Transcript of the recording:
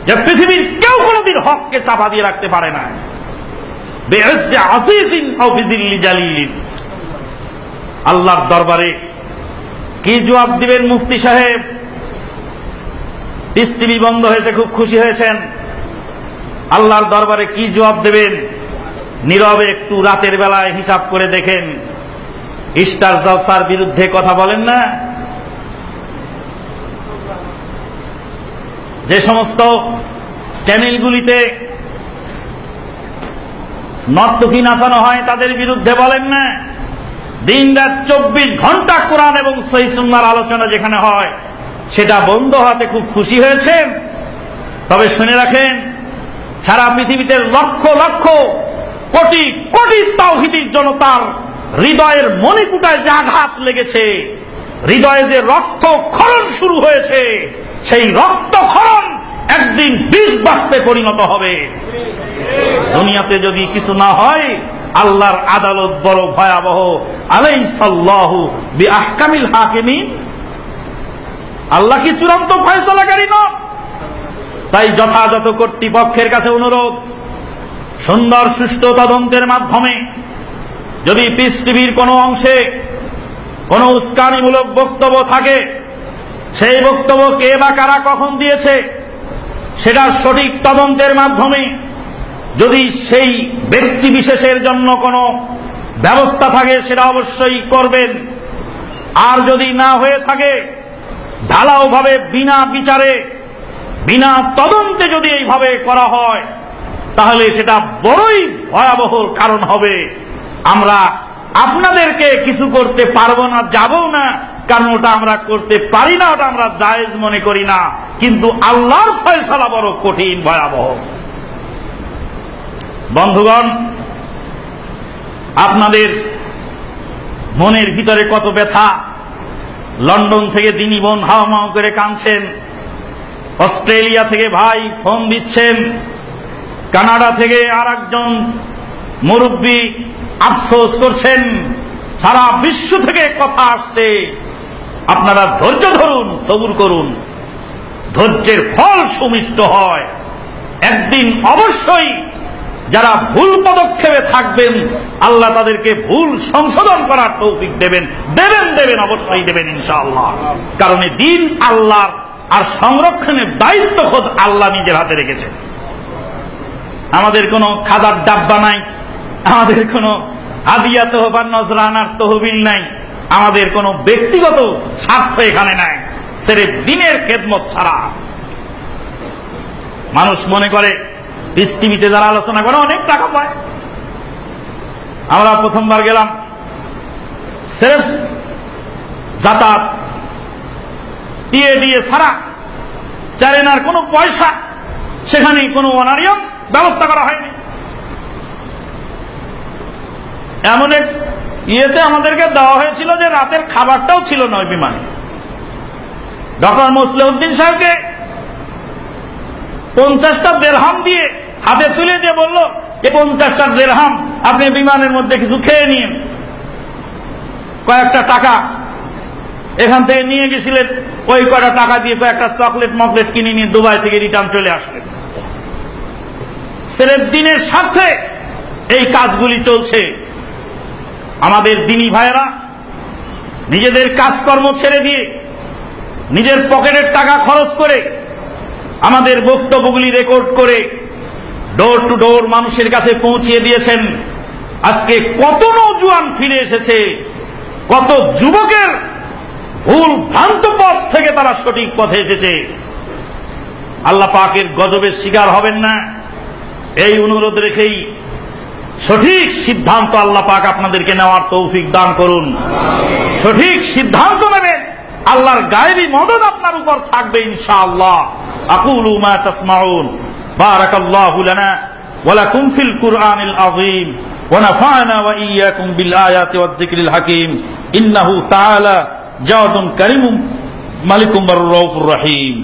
যে পৃথিবীর কেউ কোনোদিন হককে চাপা দিয়ে রাখতে পারে না। বিইজ্জি আসীসিন আও বিযিল্লি জালিলিন। আল্লাহর দরবারে কি জবাব দিবেন মুফতি সাহেব? পিস টিভি বন্ধ হয়েছে, খুব খুশি হয়েছেন। আল্লাহর দরবারে কি জবাব দেবেন? নীরবে একটু রাতের বেলায় হিসাব করে দেখেন। স্টার জলসার বিরুদ্ধে কথা বলেন না? যে সমস্ত চ্যানেলগুলিতে নর্তকী নাচানো হয় তাদের বিরুদ্ধে বলেন না? দিন রাত 24 ঘন্টা কোরআন এবং সহিহ সুন্নাহর আলোচনা যেখানে হয় সেটা বন্ধ হতে খুব খুশি হয়েছেন। তবে শুনে রাখেন, সারা পৃথিবীতে লক্ষ লক্ষ কোটি কোটি তাওহীদি জনতার হৃদয়ের মণিকূটায় যে আঘাত লেগেছে, হৃদয়ে যে রক্তক্ষরণ শুরু হয়েছে, সেই রক্তক্ষরণ একদিন বিষ বাষ্পে পরিণত হবে। দুনিয়াতে যদি কিছু না হয়, আল্লাহর আদালত বড় ভয়াবহ। আলাইসাল্লাহু বিআহকামিল হাকিমিন। আল্লাহ কি চূড়ান্ত ফয়সালাকারী নন? তাই যথাযথ কর্তৃপক্ষের কাছে অনুরোধ, সুন্দর সুষ্ঠু তদন্তের মাধ্যমে যদি পিস টিভির কোনো অংশে কোনো উস্কানিমূলক বক্তব্য থাকে, সেই বক্তব্য কে বা কারা কখন দিয়েছে সেটার সঠিক তদন্তের মাধ্যমে যদি সেই ব্যক্তি বিশেষের জন্য কোনো ব্যবস্থা থাকে সেটা অবশ্যই করবেন। আর যদি না হয়ে থাকে, ঢালাওভাবে বিনা বিচারে বিনা তদন্তে যদি এইভাবে করা হয়, তাহলে সেটা বড়ই ভয়াবহ কারণ হবে। আমরা আপনাদেরকে কিছু করতে পারবো না, যাবো না, কারণ ওটা আমরা করতে পারি না, ওটা আমরা জায়েজ মনে করি না। কিন্তু আল্লাহর ফয়সালা বড় কঠিন, ভয়াবহ। বন্ধুগণ, আপনাদের মনের ভিতরে কত ব্যথা। লন্ডন থেকে দিনী বোন হাওমাও করে কাঁদছেন, অস্ট্রেলিয়া থেকে ভাই ফোন দিচ্ছেন, কানাডা থেকে আর একজন মুরব্বী আফসোস করছেন, সারা বিশ্ব থেকে কথা আসছে। আপনারা ধৈর্য ধরুন, সবুর করুন, ধৈর্যের ফল সুমিষ্ট হয়। একদিন অবশ্যই যারা ভুল পদক্ষেপে থাকবেন, আল্লাহ তাদেরকে ভুল সংশোধন করার তৌফিক দেবেন, অবশ্যই দেবেন ইনশাআল্লাহ। কারণ এই দিন আল্লাহর, আর সংরক্ষণের দায়িত্ব খোদ আল্লাহ নিজের হাতে রেখেছেন। আমাদের কোনো খাজার ডাব্বা নাই, আমাদের কোনো হাদিয়া তহবা নজরানার তহবিল নাই, আমাদের কোনো ব্যক্তিগত স্বার্থ এখানে নাই, সির্ফ দিনের খেদমত ছাড়া। মানুষ মনে করে পিস টিভিতে যারা আলোচনা করে অনেক টাকা পায়। আমরা প্রথমবার গেলাম, সির্ফ যাতায়াত দিয়ে ছাড়া, চারেনার কোনো পয়সা, সেখানে কোনো অনারিয়াম ব্যবস্থা করা হয়নি। এমন এক ইয়েতে আমাদেরকে দেওয়া হয়েছিল যে রাতের খাবারটাও ছিল না ওই বিমানে। ডক্টর মুসলিউদ্দিন সাহেবকে 50টা দিরহাম দিয়ে হাতে তুলে দিয়ে বলল, এই 50টা দিরহাম আপনি বিমানের মধ্যে কিছু খেয়ে নিন। কয়েকটা টাকা এখান থেকে নিয়ে গেছিলেন, ওই কয়টা টাকা দিয়ে কয়েকটা চকলেট মকলেট কিনে নিয়ে দুবাই থেকে রিটার্ন চলে আসলেন। সির্ফ দিনের স্বার্থে এই কাজগুলি চলছে। আমাদের দিনী ভাইয়েরা নিজেদের কাজকর্ম ছেড়ে দিয়ে, নিজের পকেটের টাকা খরচ করে আমাদের বক্তব্যগুলি রেকর্ড করে ডোর টু ডোর মানুষের কাছে পৌঁছিয়ে দিয়েছেন। আজকে কত নওজোয়ান ফিরে এসেছে, কত যুবকের ভুল ভ্রান্ত পথ থেকে তারা সঠিক পথে এসেছে। আল্লাহ পাকের গজবের শিকার হবেন না, এই অনুরোধ রেখেই সঠিক সিদ্ধান্ত আল্লাহ পাক আপনাদেরকে নেওয়ার তৌফিক দান করুন। সঠিক সিদ্ধান্ত নেবেন, আল্লাহর গায়েবী মদদ আপনার উপর থাকবে ইনশাআল্লাহ। আকুলু মা তাসমাউন। বারাকাল্লাহু লানা ওয়া লাকুম ফিল কুরআনিল আযীম ওয়া নাফা'না ওয়া ইয়্যাকুম বিল আয়াতি ওয়াজ যিকরিল হাকীম। ইন্নাহু তাআলা জাওয়াদুন কারীমুম মালিকুম বার রাউফুর রহিম।